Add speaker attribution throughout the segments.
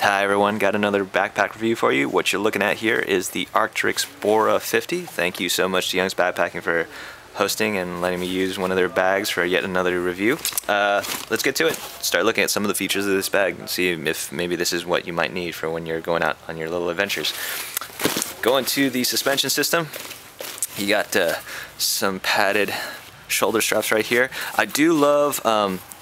Speaker 1: Hi everyone, got another backpack review for you. What you're looking at here is the Arc'teryx Bora 50. Thank you so much to Young's Backpacking for hosting and letting me use one of their bags for yet another review. Let's get to it. Start looking at some of the features of this bag and see if maybe this is what you might need for when you're going out on your little adventures. Going to the suspension system, you got some padded shoulder straps right here. I do love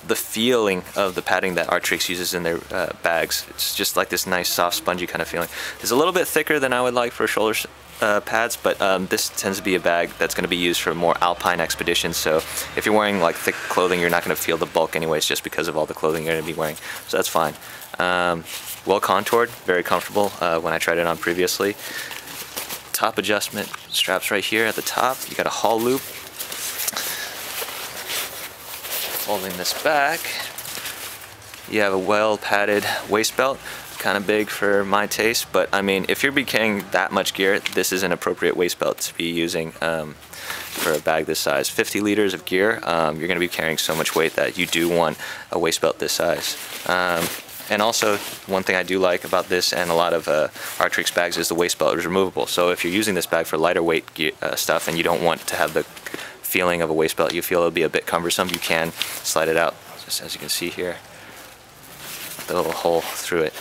Speaker 1: the feeling of the padding that Arc'teryx uses in their bags. It's just like this nice soft spongy kind of feeling. It's a little bit thicker than I would like for shoulder pads, but this tends to be a bag that's going to be used for more alpine expeditions, so if you're wearing like thick clothing you're not going to feel the bulk anyways just because of all the clothing you're going to be wearing, so that's fine. Well contoured, very comfortable when I tried it on previously. Top adjustment straps right here at the top. You got a haul loop. Folding this back, you have a well padded waist belt, kind of big for my taste, but I mean if you're carrying that much gear, this is an appropriate waist belt to be using for a bag this size. 50 liters of gear, you're going to be carrying so much weight that you do want a waist belt this size. And also, one thing I do like about this and a lot of Arc'teryx bags is the waist belt is removable. So if you're using this bag for lighter weight stuff and you don't want to have the feeling of a waist belt, you feel it'll be a bit cumbersome, you can slide it out, just as you can see here, the little hole through it.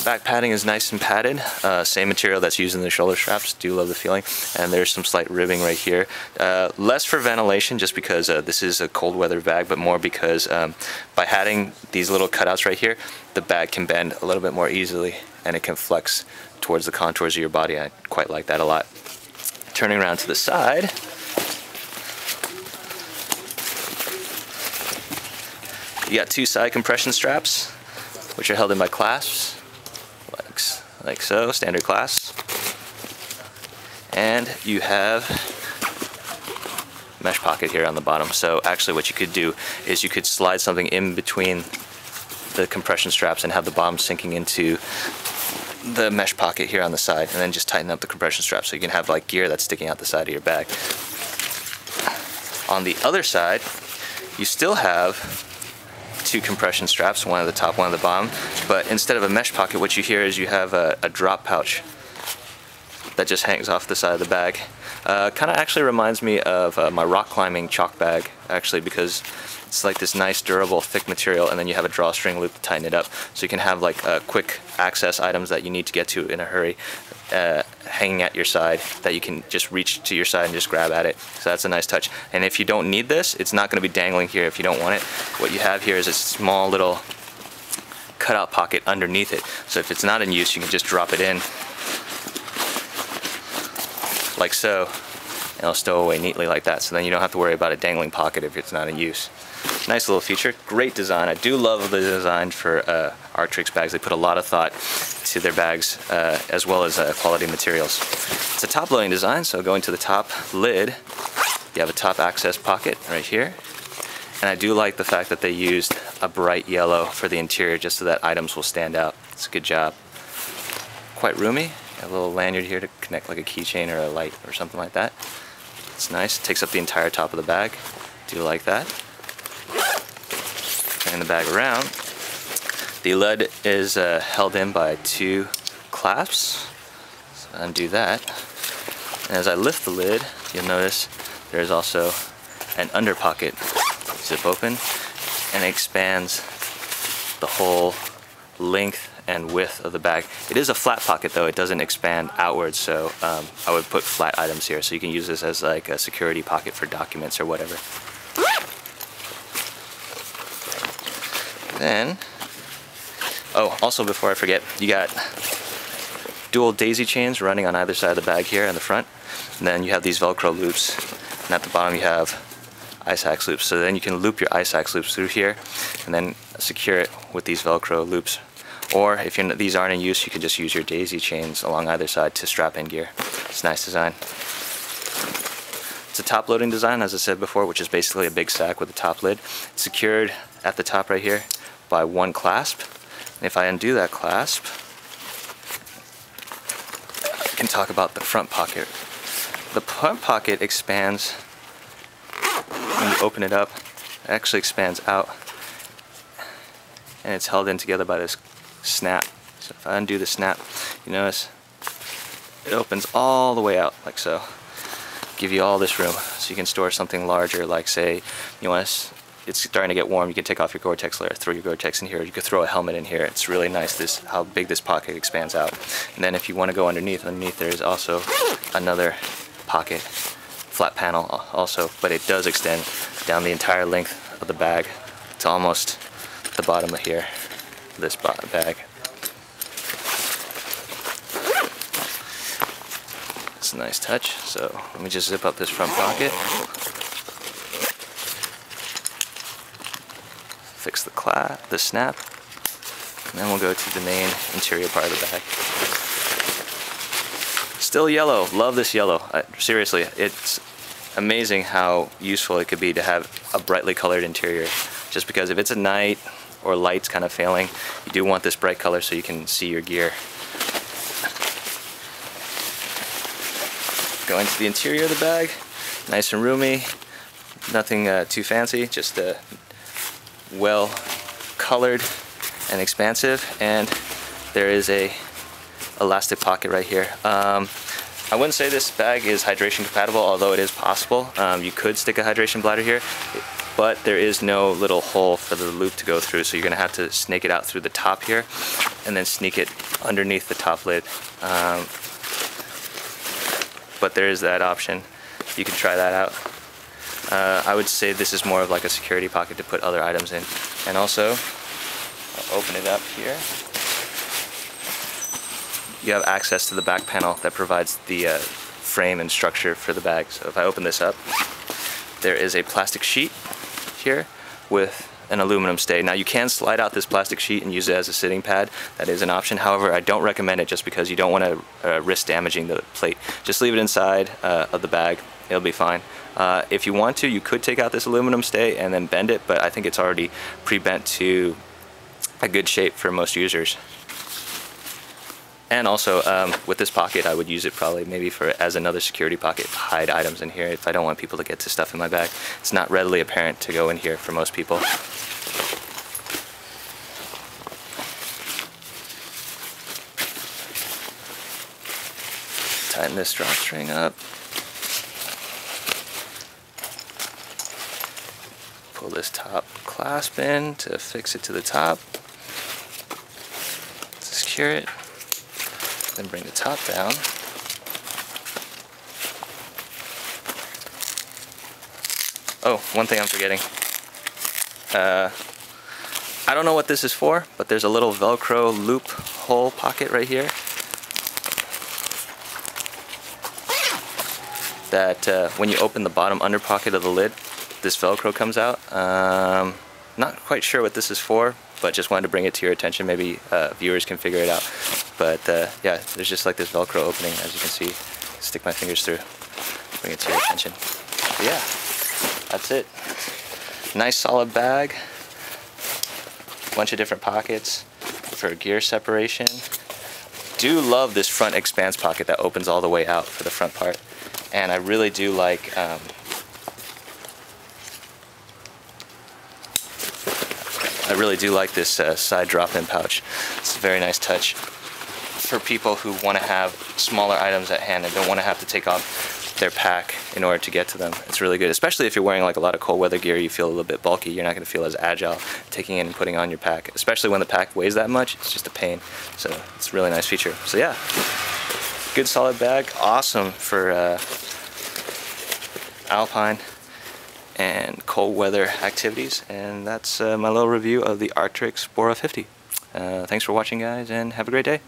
Speaker 1: Back padding is nice and padded, same material that's used in the shoulder straps. Do love the feeling, and there's some slight ribbing right here. Less for ventilation, just because this is a cold weather bag, but more because by having these little cutouts right here, the bag can bend a little bit more easily and it can flex towards the contours of your body. I quite like that a lot. Turning around to the side, you got two side compression straps, which are held in by clasps, like so, standard clasps. And you have mesh pocket here on the bottom. So actually what you could do is you could slide something in between the compression straps and have the bottom sinking into the mesh pocket here on the side, and then just tighten up the compression strap so you can have like gear that's sticking out the side of your bag. On the other side, you still have two compression straps, one at the top, one at the bottom, but instead of a mesh pocket, what you hear is you have a drop pouch that just hangs off the side of the bag. Kind of actually reminds me of my rock climbing chalk bag, actually, because it's like this nice durable thick material, and then you have a drawstring loop to tighten it up, so you can have like quick access items that you need to get to in a hurry hanging at your side that you can just reach to your side and just grab at it. So that's a nice touch. And if you don't need this, it's not going to be dangling here if you don't want it. What you have here is a small little cutout pocket underneath it, so if it's not in use you can just drop it in like so, and it'll stow away neatly like that, so then you don't have to worry about a dangling pocket if it's not in use. Nice little feature, great design. I do love the design for Arc'teryx bags. They put a lot of thought to their bags as well as quality materials. It's a top loading design, so going to the top lid, you have a top access pocket right here. And I do like the fact that they used a bright yellow for the interior just so that items will stand out. It's a good job. Quite roomy. A little lanyard here to connect like a keychain or a light or something like that. It's nice. It takes up the entire top of the bag. Do like that. Turning the bag around, the lid is held in by two clasps. So undo that. And as I lift the lid, you'll notice there's also an under pocket. Zip open, and it expands the whole length and width of the bag. It is a flat pocket though, it doesn't expand outwards, so I would put flat items here, so you can use this as like a security pocket for documents or whatever. Then, oh, also before I forget, you got dual daisy chains running on either side of the bag here in the front, and then you have these Velcro loops, and at the bottom you have ice axe loops, so then you can loop your ice axe loops through here and then secure it with these Velcro loops. Or if these aren't in use, you can just use your daisy chains along either side to strap in gear. It's a nice design. It's a top loading design, as I said before, which is basically a big sack with a top lid. It's secured at the top right here by one clasp. And if I undo that clasp, I can talk about the front pocket. The front pocket expands when you open it up. It actually expands out and it's held in together by this snap. So if I undo the snap, you notice it opens all the way out like so. Give you all this room so you can store something larger, like say you want it's starting to get warm, you can take off your Gore-Tex layer, throw your Gore-Tex in here, you could throw a helmet in here. It's really nice how big this pocket expands out. And then if you want to go underneath there is also another pocket, flat panel also, but it does extend down the entire length of the bag to almost the bottom of here, this bag. It's a nice touch. So let me just zip up this front pocket. Fix the snap, and then we'll go to the main interior part of the bag. Still yellow, love this yellow. Seriously, it's amazing how useful it could be to have a brightly colored interior, just because if it's at night or light's kind of failing, you do want this bright color so you can see your gear. Go into the interior of the bag, nice and roomy, nothing too fancy, just a well colored and expansive, and there is a elastic pocket right here. I wouldn't say this bag is hydration compatible, although it is possible. You could stick a hydration bladder here, but there is no little hole for the loop to go through, so you're gonna have to snake it out through the top here and then sneak it underneath the top lid. But there is that option. You can try that out. I would say this is more of like a security pocket to put other items in. And also, I'll open it up here. You have access to the back panel that provides the frame and structure for the bag. So if I open this up, there is a plastic sheet here with an aluminum stay. Now you can slide out this plastic sheet and use it as a sitting pad. That is an option. However, I don't recommend it just because you don't want to risk damaging the plate. Just leave it inside of the bag. It'll be fine. If you want to, you could take out this aluminum stay and then bend it, but I think it's already pre-bent to a good shape for most users. And also, with this pocket, I would use it probably maybe as another security pocket to hide items in here if I don't want people to get to stuff in my bag. It's not readily apparent to go in here for most people. Tighten this drawstring up. Pull this top clasp in to fix it to the top. Secure it. Then bring the top down. Oh, one thing I'm forgetting. I don't know what this is for, but there's a little Velcro loop hole pocket right here that when you open the bottom under pocket of the lid, this Velcro comes out. Not quite sure what this is for, but just wanted to bring it to your attention. Maybe viewers can figure it out. But yeah, there's just like this Velcro opening, as you can see. Stick my fingers through, bring it to your attention. But yeah, that's it. Nice solid bag. Bunch of different pockets for gear separation. Do love this front expanse pocket that opens all the way out for the front part. And I really do like this side drop-in pouch. It's a very nice touch for people who want to have smaller items at hand and don't want to have to take off their pack in order to get to them. It's really good, especially if you're wearing like a lot of cold weather gear. You feel a little bit bulky. You're not going to feel as agile taking in and putting on your pack, especially when the pack weighs that much. It's just a pain. So it's a really nice feature. So yeah, good solid bag. Awesome for alpine and cold weather activities. And that's my little review of the Arc'teryx Bora 50. Thanks for watching, guys, and have a great day.